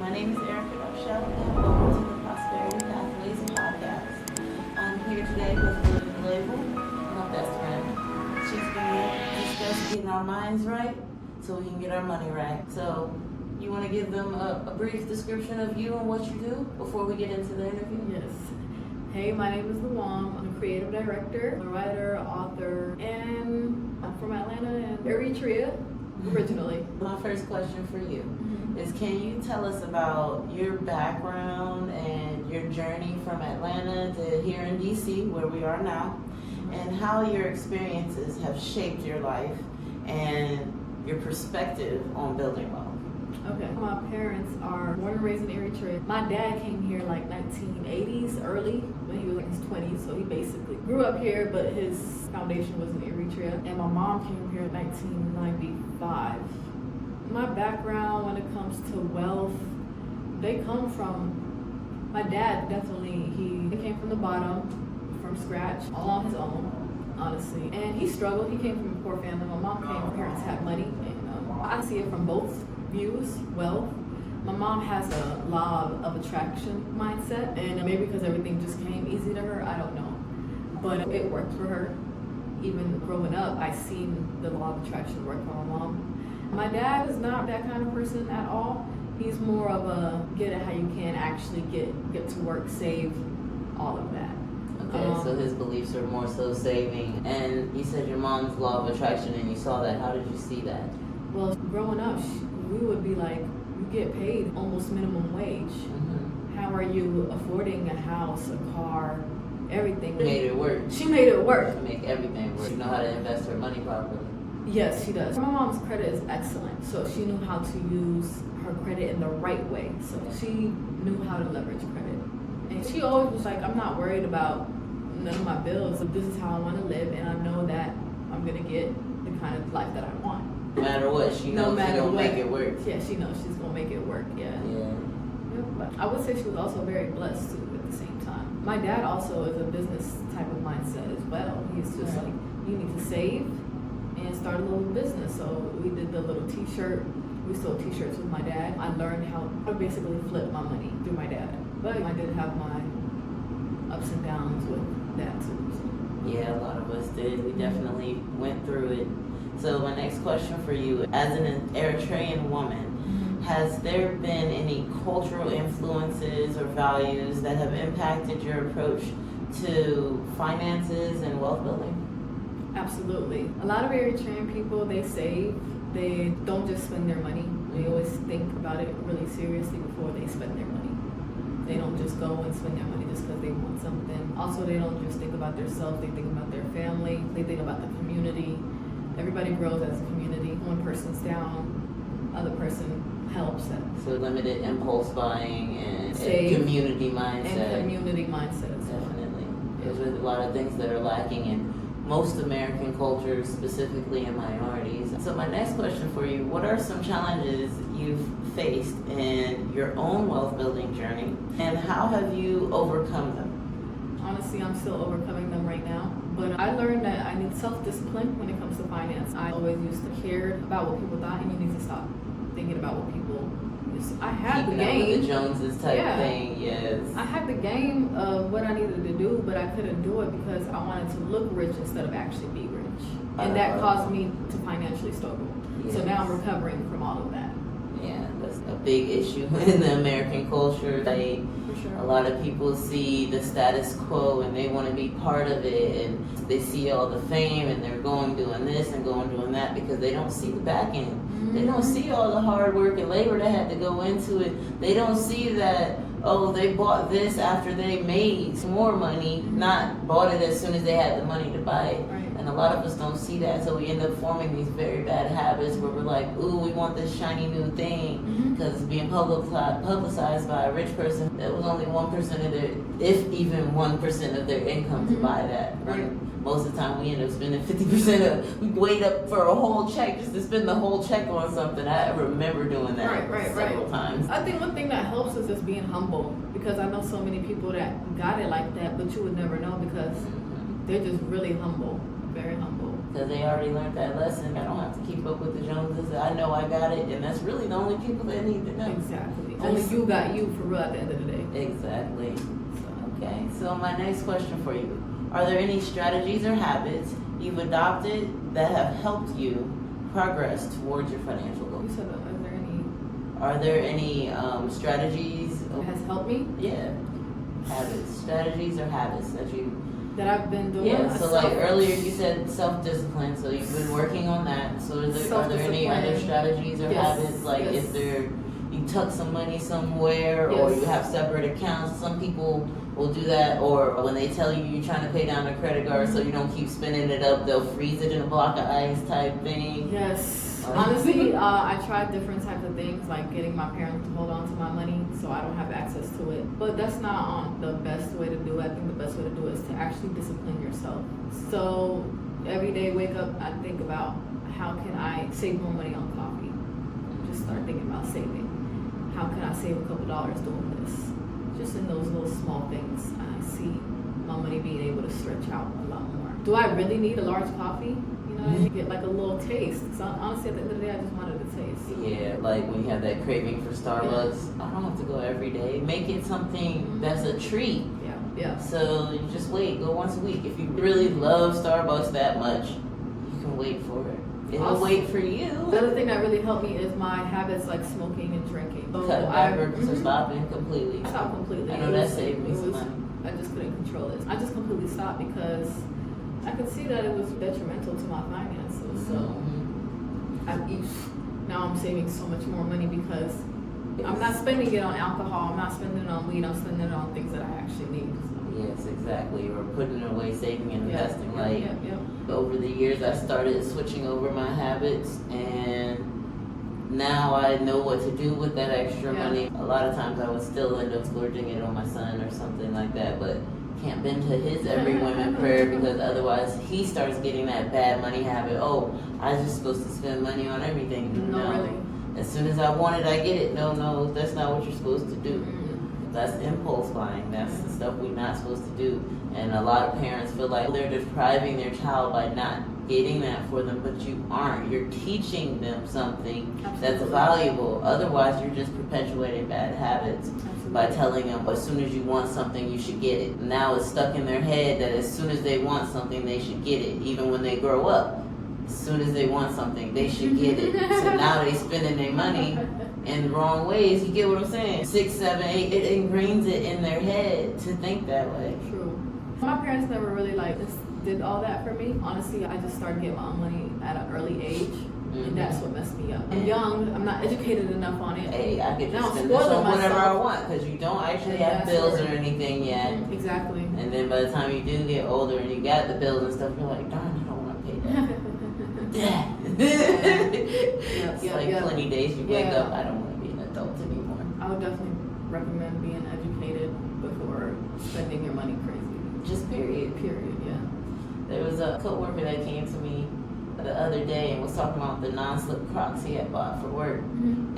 My name is EricaDarchelle, and welcome to the Prosperity Pathways podcast. I'm here today with Louie Label, my best friend. She's going to discuss getting our minds right so we can get our money right. So, you want to give them a brief description of you and what you do before we get into the interview? Yes. Hey, my name is Luwam. I'm a creative director, a writer, author, and I'm from Atlanta and Eritrea originally. My first question for you is, can you tell us about your background and your journey from Atlanta to here in DC, where we are now, and how your experiences have shaped your life and your perspective on building wealth? Okay. My parents are born and raised in Eritrea. My dad came here like 1980s, early, when he was like in his 20s, so he basically grew up here, but his foundation was in Eritrea. And my mom came here in 1995. My background when it comes to wealth, they come from, my dad definitely, he came from the bottom, from scratch, all on his own, honestly. And he struggled. He came from a poor family. My mom came, her parents had money, and I see it from both views. Wealth. My mom has a law of attraction mindset, and maybe because everything just came easy to her, I don't know. But it worked for her. Even growing up, I seen the law of attraction work for my mom. My dad is not that kind of person at all. He's more of a get it how you can, actually get to work, save, all of that. Okay, so his beliefs are more so saving. And you said your mom's law of attraction, and you saw that. How did you see that? Well, growing up, we would be like, you get paid almost minimum wage. Mm-hmm. How are you affording a house, a car, everything? She made it work. She made it work. She make everything work. She know how to invest her money properly. Yes, she does. My mom's credit is excellent, so she knew how to use her credit in the right way. So she knew how to leverage credit. And she always was like, I'm not worried about none of my bills. This is how I want to live, and I know that I'm going to get the kind of life that I want. No matter what, she knows she's going to make it work. Yeah, she knows she's going to make it work, yeah. But I would say she was also very blessed, too, at the same time. My dad also is a business type of mindset as well. He's just like, you need to save and start a little business. So we did the little t-shirt. We sold t-shirts with my dad. I learned how to basically flip my money through my dad. But I did have my ups and downs with that, too. So. Yeah, a lot of us did. We definitely went through it. So my next question for you, as an Eritrean woman, has there been any cultural influences or values that have impacted your approach to finances and wealth building? Absolutely. A lot of Eritrean people, they save. They don't just spend their money. They always think about it really seriously before they spend their money. They don't just go and spend their money just because they want something. Also, they don't just think about themselves. They think about their family. They think about the community. Everybody grows as a community. One person's down, other person helps them. So limited impulse buying and Save, community mindset. And community mindset. Definitely. There's a lot of things that are lacking in most American cultures, specifically in minorities. So my next question for you, what are some challenges you've faced in your own wealth building journey, and how have you overcome them? Honestly, I'm still overcoming them right now. But I learned that I need self-discipline when it comes to finance. I always used to care about what people thought, and you need to stop thinking about what people. I had the game. With the Joneses type thing, yes. I had the game of what I needed to do, but I couldn't do it because I wanted to look rich instead of actually be rich, and that caused me to financially struggle. Yes. So now I'm recovering from all of that. Yeah, that's a big issue in the American culture. A lot of people see the status quo and they want to be part of it, and they see all the fame and they're going doing this and going doing that because they don't see the back end. Mm-hmm. They don't see all the hard work and labor that had to go into it. They don't see that, oh, they bought this after they made more money, not bought it as soon as they had the money to buy it. Right. And a lot of us don't see that, so we end up forming these very bad habits where we're like, ooh, we want this shiny new thing because it's being publicized by a rich person that was only 1% of their, if even 1% of their income to buy that. Right. Most of the time we end up spending 50% of, we wait up for a whole check just to spend the whole check on something. I remember doing that several times. I think one thing that helps is just being humble, because I know so many people that got it like that, but you would never know because they're just really humble, very humble. because they already learned that lesson. I don't have to keep up with the Joneses. I know I got it, and that's really the only people that need to know. Exactly. Only you got you for real at the end of the day. Exactly. Okay, so my next question for you. Are there any strategies or habits you've adopted that have helped you progress towards your financial goals? You said, are there any strategies? That has helped me? Yeah. Habits, strategies or habits that I've been doing. Yeah, so like earlier you said self-discipline, so you've been working on that. So are there any other strategies or habits? Like if you tuck some money somewhere or you have separate accounts, some people will do that, or when they tell you you're trying to pay down a credit card so you don't keep spending it up, they'll freeze it in a block of ice type thing. Yes. Honestly, I tried different types of things, like getting my parents to hold on to my money so I don't have access to it. But that's not the best way to do it. I think the best way to do it is to actually discipline yourself. So every day wake up, I think about how can I save more money on coffee. Just start thinking about saving. How can I save a couple dollars doing this? Just in those little small things, I see my money being able to stretch out a lot more. Do I really need a large coffee? I get like a little taste. So honestly, at the end of the day, I just wanted a taste. Yeah, like when you have that craving for Starbucks, I don't have to go every day. Make it something that's a treat. Yeah. So you just wait, go once a week. If you really love Starbucks that much, you can wait for it. It'll wait for you. The other thing that really helped me is my habits like smoking and drinking. So cut back or stopping completely. I stopped completely. I know that saved me some money. I just couldn't control it. I just completely stopped because I could see that it was detrimental to my finances. So now I'm saving so much more money because I'm not spending it on alcohol. I'm not spending it on weed. I'm spending it on things that I actually need. So. Yes, exactly. Or putting it away, saving and investing. Yeah. Over the years, I started switching over my habits, and now I know what to do with that extra money. A lot of times I would still end up splurging it on my son or something like that, but can't bend to his every women prayer because otherwise he starts getting that bad money habit. Oh, I was just supposed to spend money on everything. No, really. As soon as I want it, I get it. No, that's not what you're supposed to do. That's impulse buying. That's the stuff we're not supposed to do. And a lot of parents feel like they're depriving their child by not getting that for them, but you aren't. You're teaching them something that's valuable. Otherwise, you're just perpetuating bad habits by telling them as soon as you want something, you should get it. Now it's stuck in their head that as soon as they want something, they should get it, even when they grow up. As soon as they want something, they should get it. So now they spending their money in the wrong ways. You get what I'm saying? 6, 7, 8, it ingrains it in their head to think that way. True. My parents never really did all that for me. Honestly, I just started getting my own money at an early age. And that's what messed me up. I'm young. I'm not educated enough on it. Hey, I could just spend this on whatever I want because you don't actually have bills or anything yet. Exactly. And then by the time you do get older and you got the bills and stuff, you're like, darn, I don't want to pay that. It's like plenty days you wake up, I don't want to be an adult anymore. I would definitely recommend being educated before spending your money crazy. Just period. Yeah. There was a coworker that came to me the other day and was talking about the non-slip Crocs he had bought for work.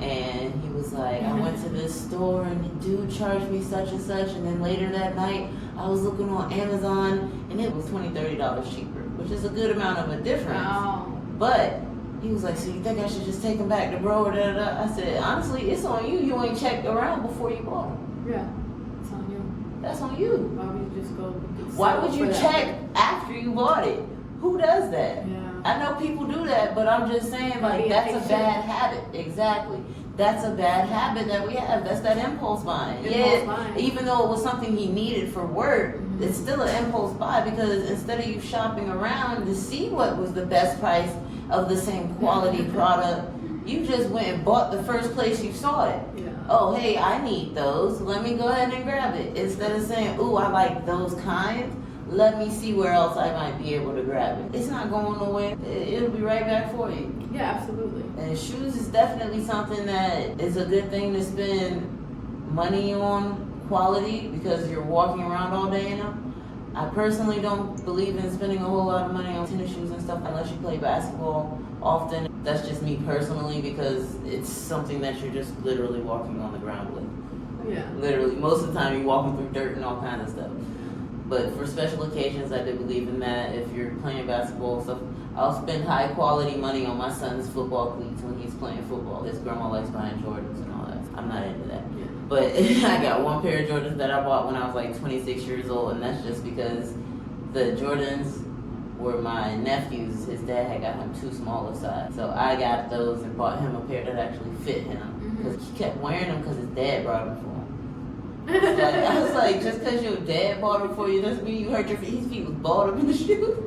And he was like, I went to this store and the dude charged me such and such, and then later that night I was looking on Amazon and it was $20, $30 cheaper, which is a good amount of a difference. Wow. But he was like, so you think I should just take them back to bro or da-da-da? I said, honestly, it's on you. You ain't checked around before you bought them. Yeah, it's on you. That's on you. Why would you just go? Why would you check after you bought it? Who does that? Yeah. I know people do that, but I'm just saying, like, that's a bad habit. Exactly. That's a bad habit that we have. That's that impulse buying. Even though it was something he needed for work, it's still an impulse buy because instead of you shopping around to see what was the best price of the same quality product, you just went and bought the first place you saw it. Yeah. Oh, hey, I need those. Let me go ahead and grab it. Instead of saying, ooh, I like those kinds. Let me see where else I might be able to grab it. It's not going nowhere. It'll be right back for you. Yeah, absolutely. And shoes is definitely something that is a good thing to spend money on quality because you're walking around all day in them. I personally don't believe in spending a whole lot of money on tennis shoes and stuff unless you play basketball often. That's just me personally because it's something that you're just literally walking on the ground with. Yeah. Literally. Most of the time you're walking through dirt and all kinds of stuff. But for special occasions, I do believe in that. If you're playing basketball, stuff, I'll spend high quality money on my son's football cleats when he's playing football. His grandma likes buying Jordans and all that. I'm not into that. Yeah. But I got one pair of Jordans that I bought when I was like 26 years old, and that's just because the Jordans were my nephew's. His dad had got him too small a size. So I got those and bought him a pair that actually fit him. Because he kept wearing them because his dad brought them for him. I was like, just because your dad bought them for you doesn't mean you hurt your feet. His feet was balled up in the shoe.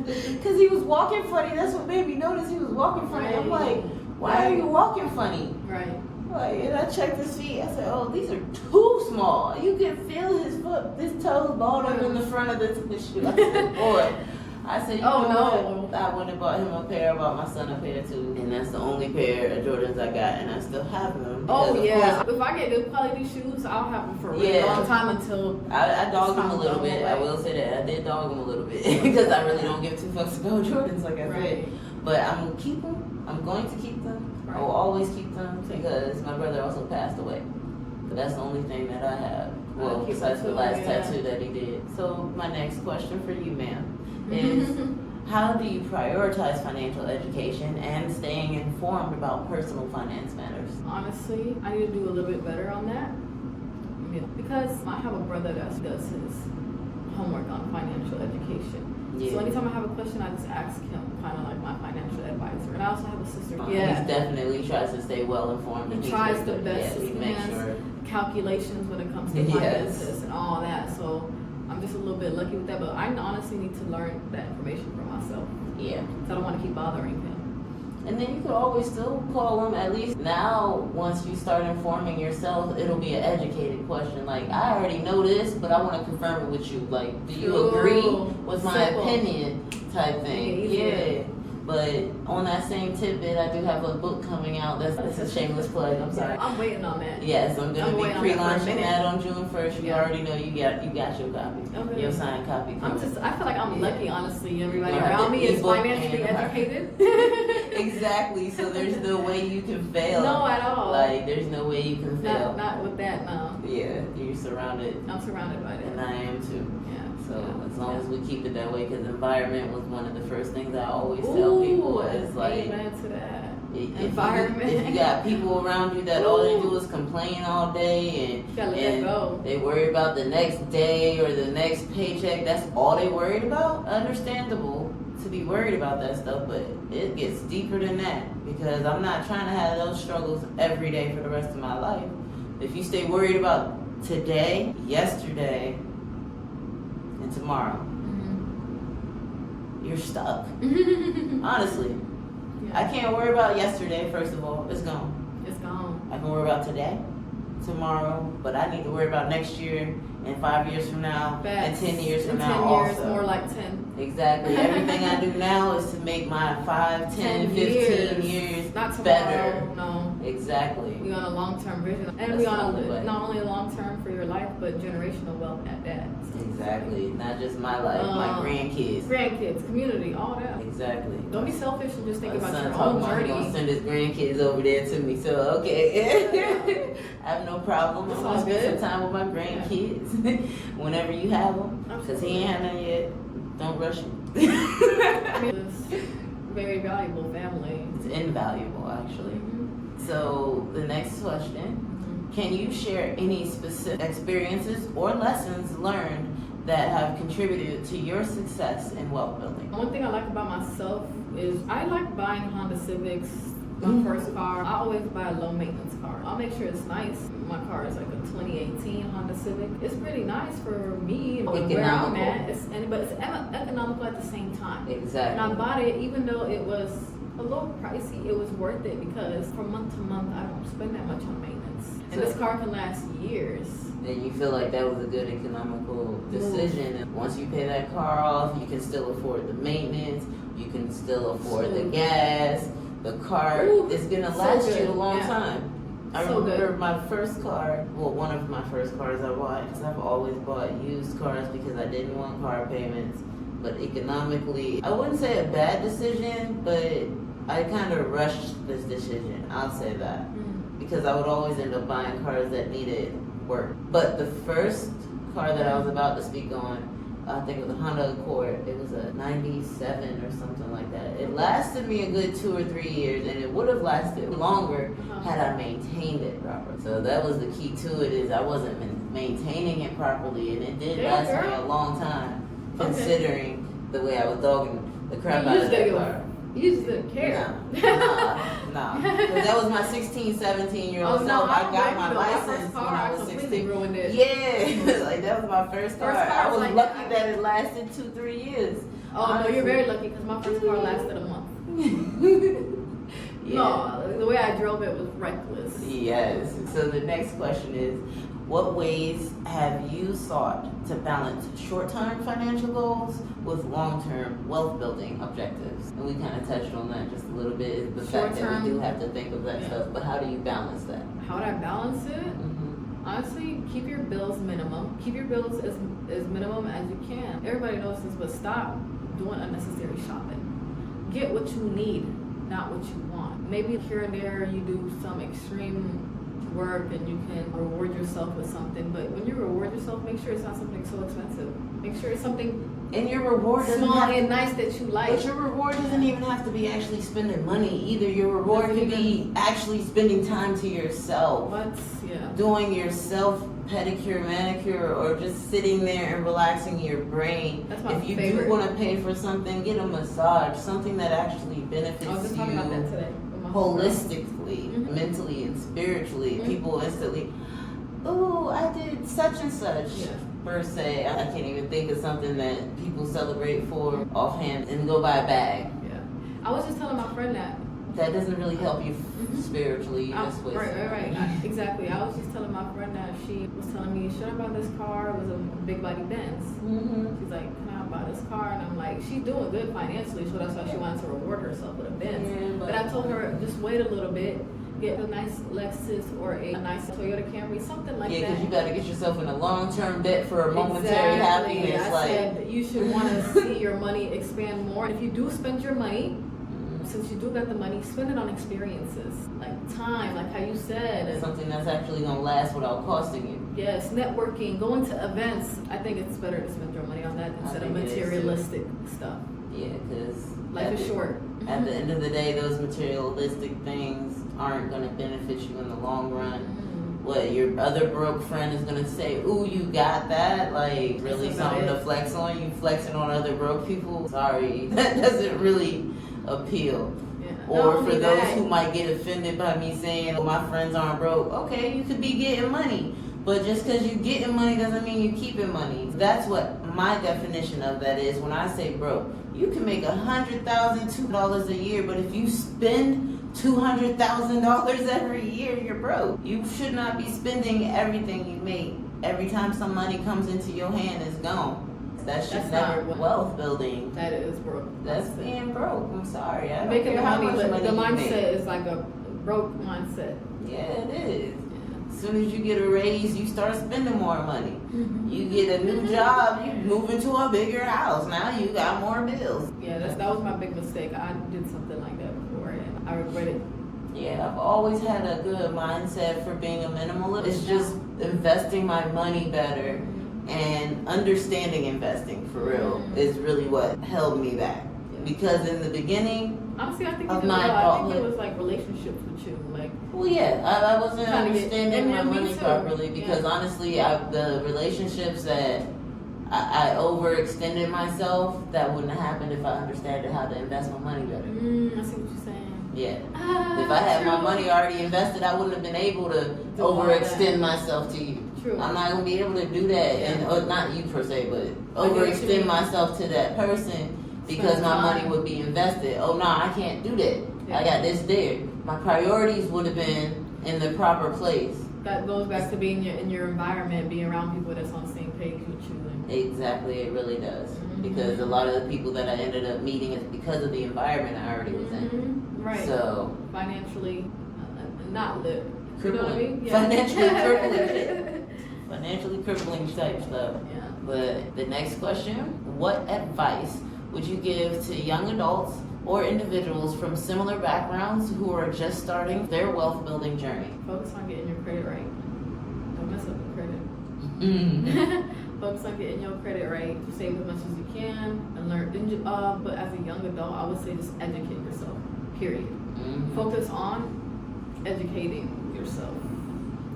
Because he was walking funny. That's what made me notice he was walking funny. I'm like, why are you walking funny? Right. Like, and I checked his feet. I said, oh, these are too small. You can feel his foot, his toes balled up in the front of the shoe. I said, boy. I said, you know what? I went and bought him a pair. I bought my son a pair too. And that's the only pair of Jordans I got, and I still have them. Oh, yeah. If I get good quality shoes, I'll have them for a really long time until... I dog them a little bit. I will say that. I did dog them a little bit because I really don't give two fucks about Jordans, like I said. But I'm going to keep them. I'm going to keep them. I will always keep them because my brother also passed away. But that's the only thing that I have. Well, besides the last tattoo that he did. So my next question for you, ma'am, is how do you prioritize financial education and staying informed about personal finance matters? Honestly, I need to do a little bit better on that. Yeah. Because I have a brother that does his homework on financial education. Yeah. So anytime I have a question, I just ask him, kind of like my financial advisor. And I also have a sister. He definitely tries to stay well informed. He tries the best he can. Calculations when it comes to finances and all that. So I'm just a little bit lucky with that, but I honestly need to learn that information for myself. Yeah. So I don't want to keep bothering him. And then you could always still call him. At least now, once you start informing yourself, it'll be an educated question. Like, I already know this, but I want to confirm it with you. Like, do you agree with my opinion type thing? Yeah. But on that same tidbit, I do have a book coming out. That's a shameless plug. I'm sorry. I'm waiting on that. Yes, I'm going to be pre-launching that on June 1st. You already know you got your copy. Okay. Your signed copy. I feel like I'm lucky, honestly. Everybody around me is financially educated. Exactly. So there's no way you can fail. No, at all. Like, there's no way you can fail. Not with that, no. Yeah, you're surrounded. I'm surrounded by that. And I am too. So as long as we keep it that way, because environment was one of the first things I always tell people is like, amen to that. Environment. If you got people around you that all they do is complain all day and they worry about the next day or the next paycheck, that's all they worried about. Understandable to be worried about that stuff, but it gets deeper than that because I'm not trying to have those struggles every day for the rest of my life. If you stay worried about today, yesterday, and tomorrow, you're stuck. Honestly. I can't worry about yesterday, first of all. It's gone. It's gone. I can worry about today, tomorrow, but I need to worry about next year and 5 years from now and 10 years from now also. 10 years, more like 10. Exactly. Everything I do now is to make my 5, 10, 15 years not tomorrow, better. No. Exactly. We on a long-term vision. And we on a not only a long-term for your life, but generational wealth at that. So. Exactly. Not just my life, my grandkids. Grandkids, community, all that. Exactly. Don't be selfish and just think about your own journey. He's gonna send his grandkids over there to me, so okay. I have no problem. I'm gonna spend some time with my grandkids whenever you have them, because he ain't had none yet. Don't rush him. It's very valuable family. It's invaluable, actually. So the next question, can you share any specific experiences or lessons learned that have contributed to your success in wealth building? One thing I like about myself is I like buying Honda Civics, my first car. I always buy a low maintenance car. I'll make sure it's nice. My car is like a 2018 Honda Civic. It's pretty nice for me where I'm at. But it's economical at the same time. Exactly. And I bought it even though it was a little pricey. It was worth it because from month to month I don't spend that much on maintenance. And this car can last years. And you feel like that was a good economical decision. And once you pay that car off, you can still afford the maintenance. You can still afford the gas. The car is going to last you a long time. I remember my first car, well, one of my first cars I bought, because I've always bought used cars because I didn't want car payments. But economically, I wouldn't say a bad decision, but I kind of rushed this decision. I'll say that. Because I would always end up buying cars that needed work. But the first car that I was about to speak on, I think it was a Honda Accord. It was a 97 or something like that. It lasted me a good 2 or 3 years, and it would have lasted longer had I maintained it properly. So that was the key to it, is I wasn't maintaining it properly, and it did last me a long time, considering the way I was dogging the crap out of that car. You just didn't care. Nah. Because that was my 16, 17-year-old self. I got my license when I was 16. Ruined it. Yeah, like that was my first car. I was lucky that it lasted 2-3 years. Oh, honestly. No, you're very lucky, because my first car lasted a month. No, the way I drove it was reckless. Yes. So the next question is, what ways have you sought to balance short-term financial goals with long-term wealth-building objectives? And we kind of touched on that just a little bit, is the fact that we do have to think of that stuff. But how do you balance that? How would I balance it? Honestly, keep your bills minimum. Keep your bills as minimum as you can. Everybody knows this, but stop doing unnecessary shopping. Get what you need, not what you want. Maybe here and there you do some extreme work and you can reward yourself with something, but when you reward yourself, make sure it's not something so expensive. Make sure it's something your reward small and nice that you like. But your reward doesn't even have to be actually spending money either. Your reward could be actually spending time to yourself. Doing yourself pedicure, manicure, or just sitting there and relaxing your brain. That's my If you favorite. do want to pay for something, get a massage, something that actually benefits I was just you talking about that today. holistically, mentally, and spiritually. People instantly, oh, I did such and such. Per se, I can't even think of something that people celebrate for offhand and go buy a bag. I was just telling my friend that doesn't really help you spiritually. You just waste right. Exactly. I was just telling my friend that she was telling me, should I buy this car? It was a big body Benz. She's like, can I buy this car? And I'm like, she's doing good financially, so that's why she wanted to reward herself with a Benz. But I told her, just wait a little bit. Get a nice Lexus or a nice Toyota Camry, something like that. Yeah, because you got to get yourself in a long-term debt for a momentary happiness. I said you should want to see your money expand more. If you do spend your money, since you do got the money, spend it on experiences, like time, like how you said. Something that's actually going to last without costing you. Yes, networking, going to events. I think it's better to spend your money on that instead of materialistic stuff. Yeah, because life is short. At the end of the day, those materialistic things aren't going to benefit you in the long run. What, your other broke friend is going to say, ooh, you got that? Like, really something to flex on? You flexing on other broke people? Sorry, that doesn't really appeal. Or for those who might get offended by me saying, oh, my friends aren't broke. Okay, you could be getting money. But just because you're getting money doesn't mean you're keeping money. That's what my definition of that is when I say broke. You can make $100,000 a year, but if you spend $200,000 every year, you're broke. You should not be spending everything you make. Every time some money comes into your hand, it's gone. That's never wealth building. That is broke. That's being broke. I'm sorry. I don't Making care how much money the you mindset make. is like a broke mindset. Yeah, it is. As soon as you get a raise, you start spending more money. You get a new job, you move into a bigger house. Now you got more bills. Yeah, that was my big mistake. I did something like that before, and I regret it. Yeah, I've always had a good mindset for being a minimalist. It's just investing my money better and understanding investing for real is really what held me back. Because in the beginning, honestly, I think of it my was like relationships with you, like. Well, yeah, I wasn't understanding my money too. properly because honestly, the relationships that I overextended myself, that wouldn't have happened if I understood how to invest my money better. I see what you're saying. Yeah. If I had my money already invested, I wouldn't have been able to overextend myself to you. True. I'm not gonna be able to do that, or not you per se, but overextend myself to that person because my money would be invested. Oh no, I can't do that. I got this there. My priorities would have been in the proper place. That goes back to being in your environment, being around people that's on the same page with you. Exactly, it really does. Because a lot of the people that I ended up meeting is because of the environment I already was in. Right. So financially, not lit. Crippling. You know what I mean? Financially crippling. Financially crippling type stuff. Yeah. But the next question, what advice would you give to young adults or individuals from similar backgrounds who are just starting their wealth building journey? Focus on getting your credit right. Don't mess up your credit. focus on getting your credit right. Save as much as you can and learn. But as a young adult, I would say just educate yourself. Period. Mm-hmm. Focus on educating yourself.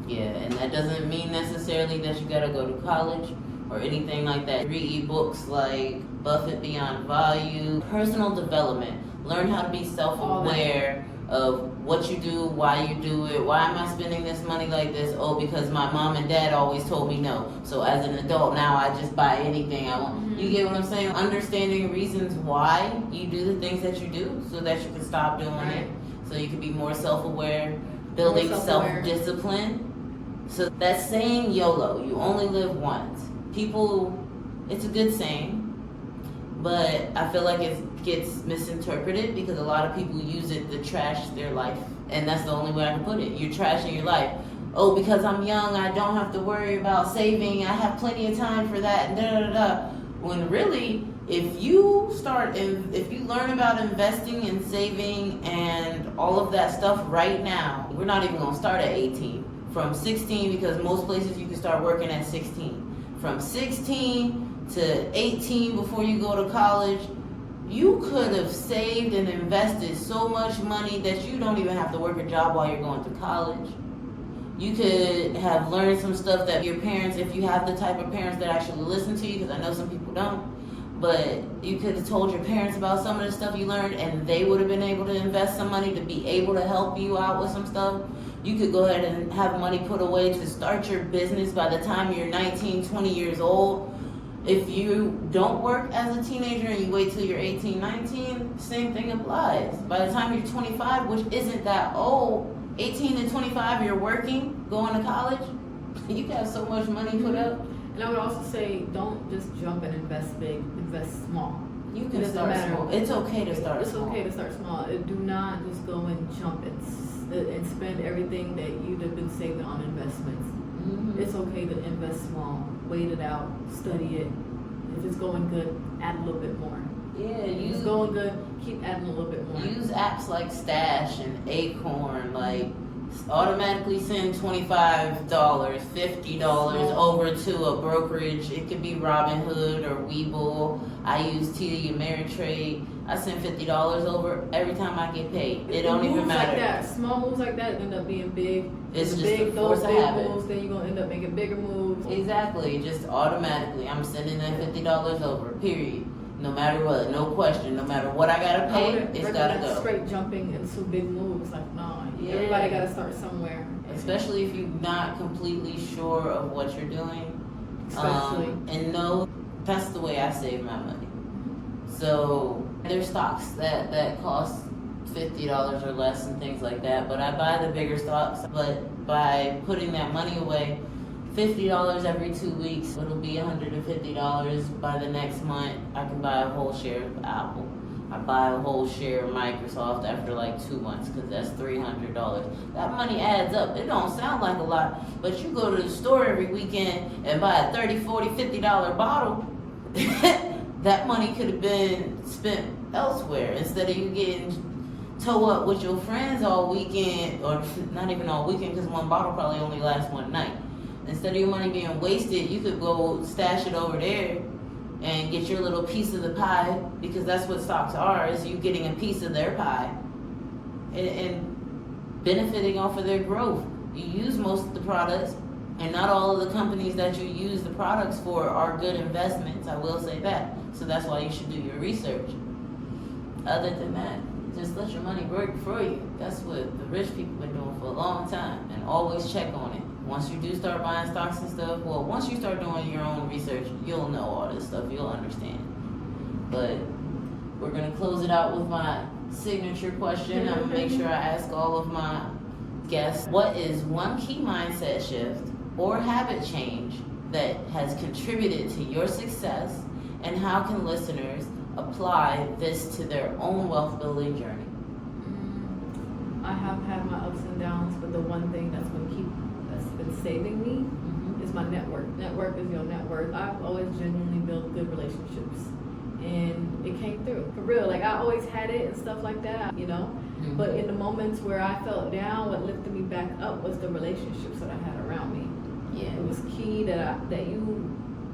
Yeah, and that doesn't mean necessarily that you gotta go to college or anything like that. Read books like Buffett Beyond Value, personal development. Learn how to be self-aware of what you do, why you do it. Why am I spending this money like this? Oh, because my mom and dad always told me no. So as an adult now, I just buy anything I want. Mm-hmm. You get what I'm saying? Understanding reasons why you do the things that you do so that you can stop doing it. So you can be more self-aware, building self-discipline. So that saying YOLO, you only live once. People, it's a good saying, but I feel like it gets misinterpreted because a lot of people use it to trash their life. And that's the only way I can put it. You're trashing your life. Oh, because I'm young, I don't have to worry about saving. I have plenty of time for that. And da da da. When really, if you learn about investing and saving and all of that stuff right now, we're not even gonna start at 18. From 16, because most places you can start working at 16. From 16 to 18 before you go to college, you could have saved and invested so much money that you don't even have to work a job while you're going to college. You could have learned some stuff that your parents, if you have the type of parents that actually listen to you, because I know some people don't, but you could have told your parents about some of the stuff you learned and they would have been able to invest some money to be able to help you out with some stuff. You could go ahead and have money put away to start your business by the time you're 19, 20 years old. If you don't work as a teenager and you wait till you're 18, 19, same thing applies. By the time you're 25, which isn't that old, 18 to 25, you're working, going to college, you got so much money put up. And I would also say, don't just jump and invest big, invest small. You can start small. It's okay to start small. It's okay to start small. Do not just go and jump and spend everything that you've been saving on investments. Mm-hmm. It's okay to invest small. Wait it out. Study it. If it's going good, add a little bit more. Yeah, if it's going good, keep adding a little bit more. Use apps like Stash and Acorn, like automatically send $25, $50 over to a brokerage. It could be Robinhood or Webull. I use TD Ameritrade. I send $50 over every time I get paid. It don't even matter. Like that, small moves like that end up being big. It's just big, those big moves, then you're gonna end up making bigger moves. Exactly, just automatically. I'm sending that $50 over. Period. No matter what, no question. No matter what I gotta pay, it's gotta go. Straight jumping into big moves, like no. Yeah. Everybody gotta start somewhere. Especially if you're not completely sure of what you're doing. And no, that's the way I save my money. So there's stocks that cost $50 or less and things like that, but I buy the bigger stocks. But by putting that money away, $50 every 2 weeks, it'll be $150 by the next month. I can buy a whole share of Apple. I buy a whole share of Microsoft after like 2 months because that's $300. That money adds up. It don't sound like a lot, but you go to the store every weekend and buy a $30, $40, $50 bottle. That money could have been spent elsewhere instead of you getting toe up with your friends all weekend, or not even all weekend because one bottle probably only lasts one night. Instead of your money being wasted, you could go stash it over there and get your little piece of the pie, because that's what stocks are, is you getting a piece of their pie and benefiting off of their growth. You use most of the products, and not all of the companies that you use the products for are good investments, I will say that. So that's why you should do your research. Other than that, just let your money work for you. That's what the rich people have been doing for a long time, and always check on it. Once you do start buying stocks and stuff, well, once you start doing your own research, you'll know all this stuff, you'll understand. But we're gonna close it out with my signature question. I'm gonna make sure I ask all of my guests, what is one key mindset shift or habit change that has contributed to your success, and how can listeners apply this to their own wealth building journey? I have had my ups and downs, but the one thing that's been saving me is my network. Network is your net worth. I've always genuinely built good relationships, and it came through for real. Like I always had it and stuff like that, you know. Mm-hmm. But in the moments where I felt down, what lifted me back up was the relationships that I had around me. Yeah, it was key that you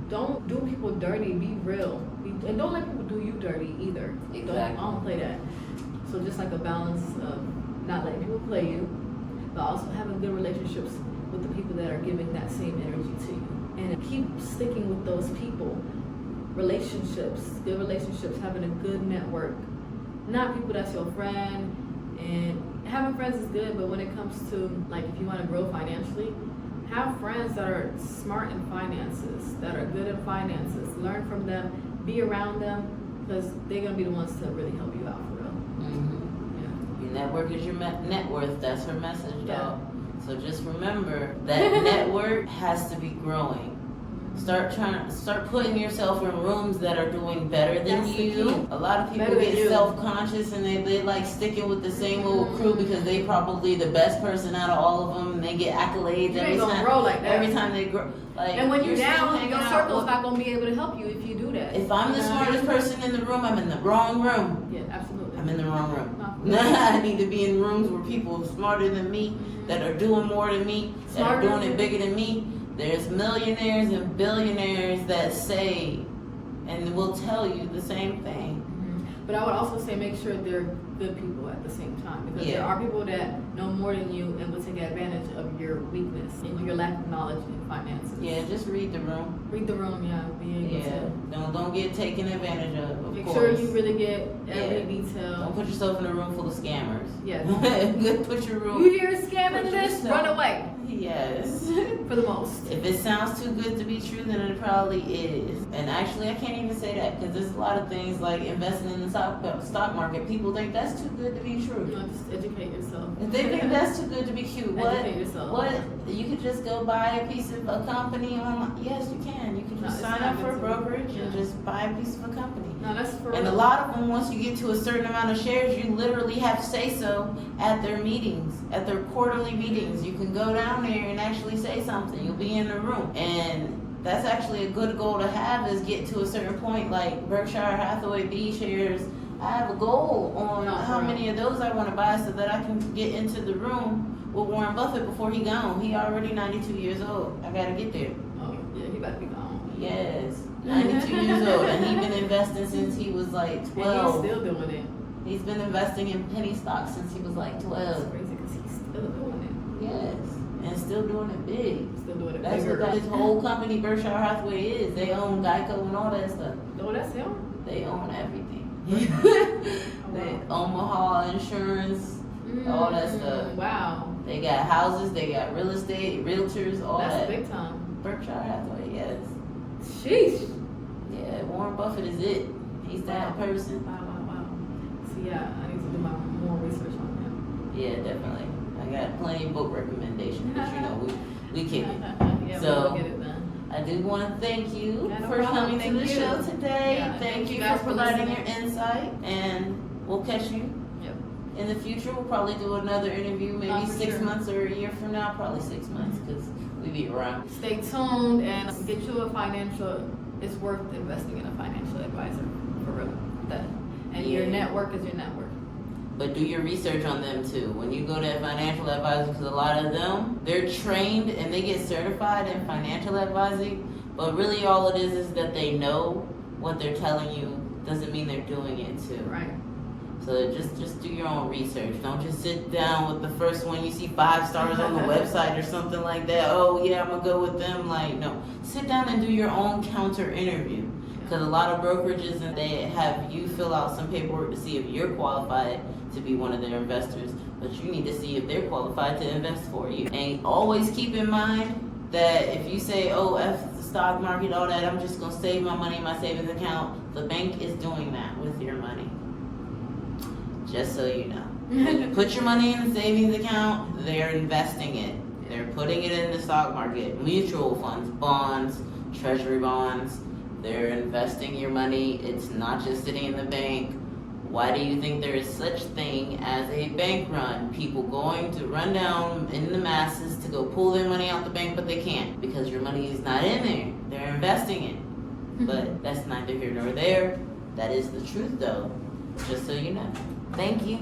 don't do people dirty. Be real. And don't let people do you dirty either. Exactly. I don't play that. So just like a balance of not letting people play you, but also having good relationships with the people that are giving that same energy to you. And keep sticking with those people. Relationships, good relationships, having a good network. Not people that's your friend. And having friends is good, but when it comes to, like, if you want to grow financially, have friends that are smart in finances, that are good in finances. Learn from them, be around them, because they're going to be the ones to really help you out for real. Mm-hmm. Your network is your net worth. That's her message, Yeah. dog. So just remember that network has to be growing. Start putting yourself in rooms that are doing better than That's the you. key. A lot of people Better than get you. self-conscious and they like sticking with the same old crew because they probably the best person out of all of them. And they get accolades You every ain't gonna time. grow like that. Every time they grow. Like, And when you're still down, hanging your out circle's with- not going to be able to help you if you do that. If I'm the smartest person in the room, I'm in the wrong room. Yeah, absolutely. I'm in the wrong room. No. I need to be in rooms where people smarter than me, that are doing more than me, that are Smarter doing than it bigger than me. There's millionaires and billionaires that say and will tell you the same thing. But I would also say make sure they're good people at the same time, because there are people that know more than you and will take advantage of your weakness and your lack of knowledge in finances. Yeah, just read the room. Read the room, yeah. Be able to Don't get taken advantage of make course. sure you really get every detail. Don't put yourself in a room full of scammers. Yes. Put your room. You hear scamming Put this? yourself- Run away. Yes. For the most. If it sounds too good to be true, then it probably is. And actually, I can't even say that because there's a lot of things like investing in the stock market. People think that's too good to be true. You know, just educate yourself. If they think that's too good to be cute, Educate yourself. what? You could just go buy a piece of a company online. Yes, you can. You can just No, sign it's up not for a good to- brokerage and yeah. just buy a piece of a company. No, that's for And a real. lot of them, once you get to a certain amount of shares, you literally have say-so at their meetings, at their quarterly meetings. You can go down there and actually say something. You'll be in the room. And that's actually a good goal to have, is get to a certain point, like Berkshire Hathaway B shares. I have a goal on how many of those I want to buy so that I can get into the room with Warren Buffett before he gone. He already 92 years old. I got to get there. Oh, yeah, he about to be gone. Yes. 92 years old, and he's been investing since he was like 12. And he's still doing it. He's been investing in penny stocks since he was like That's 12. crazy because he's still doing Yes, and still doing it big. it. Still doing it That's bigger. what his whole company, Berkshire Hathaway, is. They own Geico and all that stuff. No, that's him. They own everything. Oh, They wow. Omaha Insurance, all that stuff. Wow. They got houses, they got real estate, realtors, all That's that. big time. Berkshire Hathaway, yes. Sheesh. Yeah, Warren Buffett is it. He's that person. Wow. So yeah, I need to do my more research on him. Yeah, definitely. I got plenty of book recommendations, but you know, we kick it. Yeah, So, we'll get it done. I do want to thank you Yeah, no for problem. coming to Thank the you. show today. Yeah, thank you guys for for providing your listening. insight, and we'll catch you Yep. in the future. We'll probably do another interview, maybe for 6 sure. months or a year from now. Probably 6 months because we be around. Stay tuned and get you a financial. It's worth investing in a financial advisor for real. That and your Yeah. network is your network. But do your research on them too. When you go to a financial advisor, because a lot of them, they're trained and they get certified in financial advising, but really all it is that they know what they're telling you. Doesn't mean they're doing it too. Right. So just do your own research. Don't just sit down with the first one you see 5 stars on the website or something like that. Oh yeah, I'm gonna go with them. Like, no, sit down and do your own counter interview. Because a lot of brokerages, and they have you fill out some paperwork to see if you're qualified to be one of their investors, but you need to see if they're qualified to invest for you. And always keep in mind that if you say, oh, F the stock market, all that, I'm just gonna save my money in my savings account, the bank is doing that with your money. Just so you know. Put your money in the savings account, they're investing it. They're putting it in the stock market, mutual funds, bonds, treasury bonds. They're investing your money. It's not just sitting in the bank. Why do you think there is such thing as a bank run? People going to run down in the masses to go pull their money out the bank, but they can't because your money is not in there. They're investing it. But that's neither here nor there. That is the truth though, just so you know. Thank you.